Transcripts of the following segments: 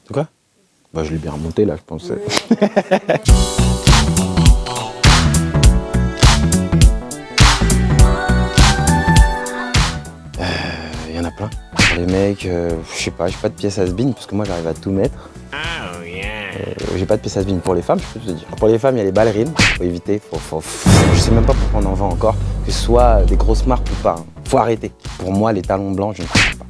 C'est quoi? Bah, je l'ai bien remonté là, je pense. Il y en a plein. Pour les mecs, je sais pas, j'ai pas de pièce à sbin parce que moi j'arrive à tout mettre. J'ai pas de pièce à sbin. Pour les femmes, je peux te dire. Pour les femmes, il y a les ballerines, faut éviter. Je sais même pas pourquoi on en vend encore, que ce soit des grosses marques ou pas. Hein. Faut arrêter. Pour moi, les talons blancs, je ne comprends pas.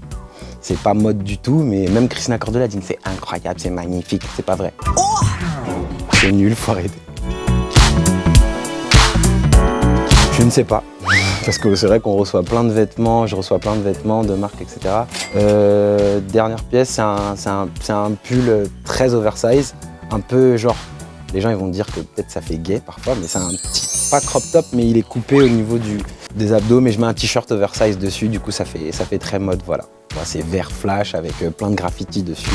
C'est pas mode du tout, mais même Christina Cordula dit c'est incroyable, c'est magnifique. C'est pas vrai. Oh, c'est nul, faut arrêter. Je ne sais pas. Parce que c'est vrai qu'on reçoit plein de vêtements, je reçois plein de vêtements de marques, etc. Dernière pièce, c'est un pull très oversize, un peu genre, les gens ils vont dire que peut-être ça fait gay parfois, mais c'est un petit, pas crop top, mais il est coupé au niveau des abdos, mais je mets un t-shirt oversize dessus, du coup ça fait très mode, voilà. C'est vert flash avec plein de graffitis dessus.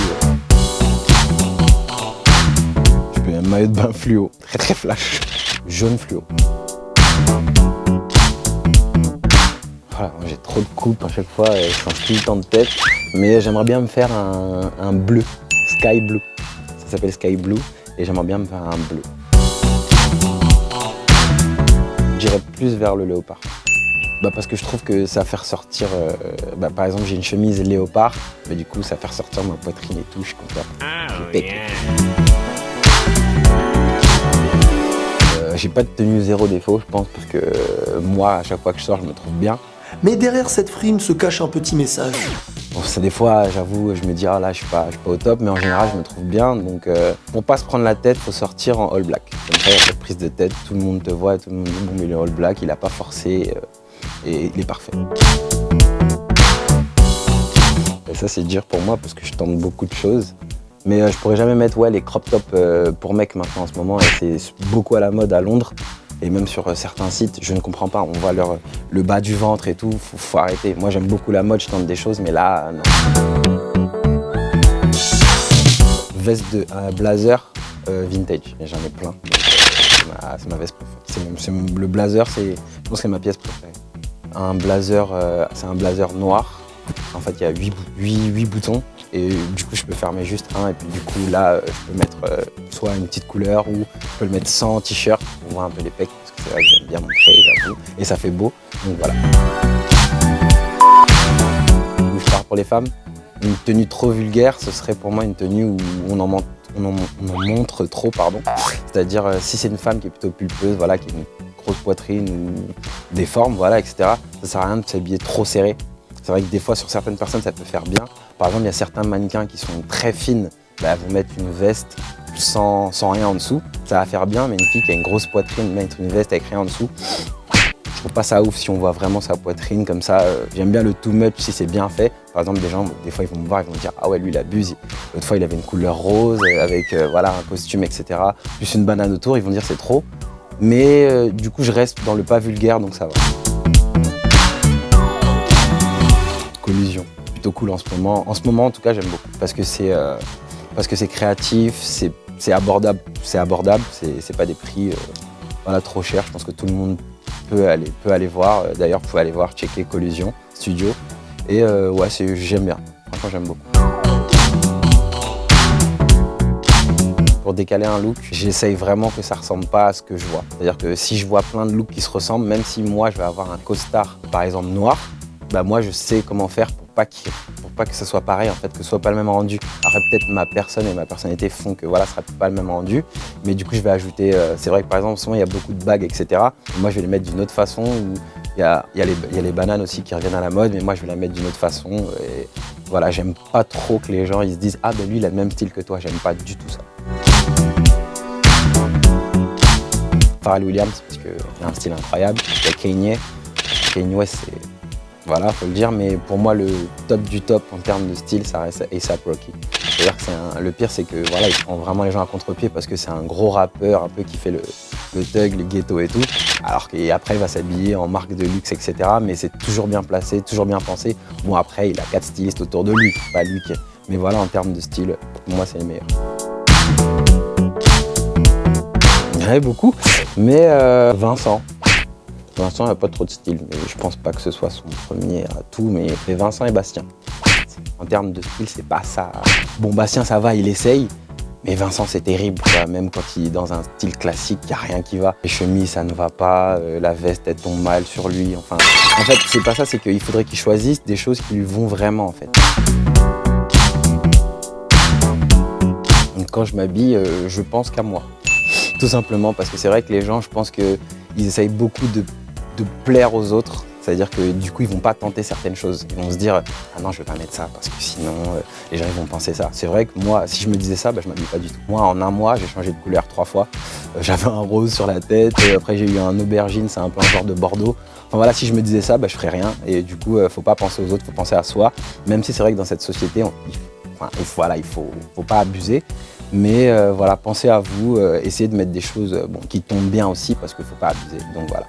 Je mets un maillot de bain fluo, très très flash, jaune fluo. Voilà, j'ai trop de coupes à chaque fois, je change tout le temps de tête, mais j'aimerais bien me faire un bleu, sky blue. Ça s'appelle sky blue et j'aimerais bien me faire un bleu. J'irais plus vers le léopard. Parce que je trouve que ça fait ressortir, par exemple j'ai une chemise léopard, mais du coup ça fait ressortir ma poitrine et tout, je suis content. J'ai pas de tenue zéro défaut, je pense, parce que moi, à chaque fois que je sors, je me trouve bien. Mais derrière cette frime se cache un petit message. Bon, ça, des fois, j'avoue, je me dis, ah là, je suis pas au top, mais en général, je me trouve bien. Donc, pour pas se prendre la tête, faut sortir en all black. Comme ça, il n'y a pas de prise de tête, tout le monde te voit, tout le monde dit, bon, mais il est all black, il a pas forcé, et il est parfait. Et ça, c'est dur pour moi, parce que je tente beaucoup de choses. Mais je pourrais jamais mettre les crop tops pour mecs maintenant en ce moment, et c'est beaucoup à la mode à Londres. Et même sur certains sites, je ne comprends pas, on voit le bas du ventre et tout, faut arrêter. Moi j'aime beaucoup la mode, je tente des choses, mais là, non. Veste de blazer vintage, j'en ai plein. C'est ma veste préférée. Le blazer, je pense que c'est ma pièce préférée. Un blazer, c'est un blazer noir. En fait, il y a 8 boutons. Et du coup, je peux fermer juste un. Et puis du coup, là, je peux mettre soit une petite couleur ou je peux le mettre sans t-shirt. On voit un peu les pecs, parce que c'est vrai que j'aime bien montrer, j'avoue. Et ça fait beau. Donc voilà. Je pars pour les femmes. Une tenue trop vulgaire, ce serait pour moi une tenue où on en montre trop, pardon. C'est-à-dire, si c'est une femme qui est plutôt pulpeuse, voilà, qui a une grosse poitrine ou des formes, voilà, etc., ça sert à rien de s'habiller trop serré. C'est vrai que des fois, sur certaines personnes, ça peut faire bien. Par exemple, il y a certains mannequins qui sont très fines, vont mettre une veste sans rien en dessous. Ça va faire bien, mais une fille qui a une grosse poitrine, mettre une veste avec rien en dessous, je trouve pas ça ouf si on voit vraiment sa poitrine comme ça. J'aime bien le too much si c'est bien fait. Par exemple, des gens, des fois, ils vont me voir, ils vont me dire « Ah ouais, lui, il abuse. » L'autre fois, il avait une couleur rose avec voilà, un costume, etc. Plus une banane autour, ils vont dire « C'est trop. » Mais du coup, je reste dans le pas vulgaire, donc ça va. Collusion, plutôt cool en ce moment. En ce moment, en tout cas, j'aime beaucoup parce que c'est créatif, c'est abordable, c'est pas des prix voilà, trop chers. Je pense que tout le monde peut aller voir. D'ailleurs, vous pouvez aller voir, checker Collusion Studio. Et j'aime bien. Franchement, j'aime beaucoup. Pour décaler un look, j'essaye vraiment que ça ressemble pas à ce que je vois. C'est-à-dire que si je vois plein de looks qui se ressemblent, même si moi je vais avoir un costard, par exemple noir, moi je sais comment faire pour pas que ça soit pareil, en fait, que ce soit pas le même rendu. Après peut-être ma personne et ma personnalité font que voilà, ce sera pas le même rendu, mais du coup je vais ajouter, c'est vrai que par exemple souvent il y a beaucoup de bagues, etc. Et moi je vais les mettre d'une autre façon, où il y a les bananes aussi qui reviennent à la mode, mais moi je vais la mettre d'une autre façon. Et voilà, j'aime pas trop que les gens ils se disent « Ah ben lui il a le même style que toi », j'aime pas du tout ça. Pharrell Williams, parce qu'il a un style incroyable. Il y a Kanye West, c'est... Voilà, faut le dire, mais pour moi, le top du top en termes de style, ça reste A$AP Rocky. C'est-à-dire que le pire, c'est que voilà, il prend vraiment les gens à contre-pied parce que c'est un gros rappeur, un peu qui fait le thug, le ghetto et tout. Alors qu'après, il va s'habiller en marque de luxe, etc. Mais c'est toujours bien placé, toujours bien pensé. Bon, après, il a 4 stylistes autour de lui, pas lui qui... Mais voilà, en termes de style, pour moi, c'est le meilleur. Il y en avait beaucoup, mais Vincent. Vincent n'a pas trop de style, mais je pense pas que ce soit son premier à tout, mais Vincent et Bastien. En termes de style, c'est pas ça. Bon, Bastien, ça va, il essaye. Mais Vincent, c'est terrible, quoi. Même quand il est dans un style classique, il n'y a rien qui va. Les chemises, ça ne va pas, la veste, elle tombe mal sur lui. Enfin, en fait, c'est pas ça, c'est qu'il faudrait qu'il choisisse des choses qui lui vont vraiment, en fait. Donc, quand je m'habille, je pense qu'à moi. Tout simplement parce que c'est vrai que les gens, je pense qu'ils essayent beaucoup de plaire aux autres. C'est-à-dire que du coup, ils vont pas tenter certaines choses. Ils vont se dire « Ah non, je vais pas mettre ça parce que sinon, les gens ils vont penser ça ». C'est vrai que moi, si je me disais ça, je m'habille pas du tout. Moi, en un mois, j'ai changé de couleur 3 fois. J'avais un rose sur la tête, après j'ai eu un aubergine, c'est un peu un genre de Bordeaux. Enfin voilà, si je me disais ça, je ferais rien. Et du coup, faut pas penser aux autres, faut penser à soi. Même si c'est vrai que dans cette société, il faut pas abuser. Mais voilà, pensez à vous, essayez de mettre des choses qui tombent bien aussi parce qu'il faut pas abuser. Donc voilà.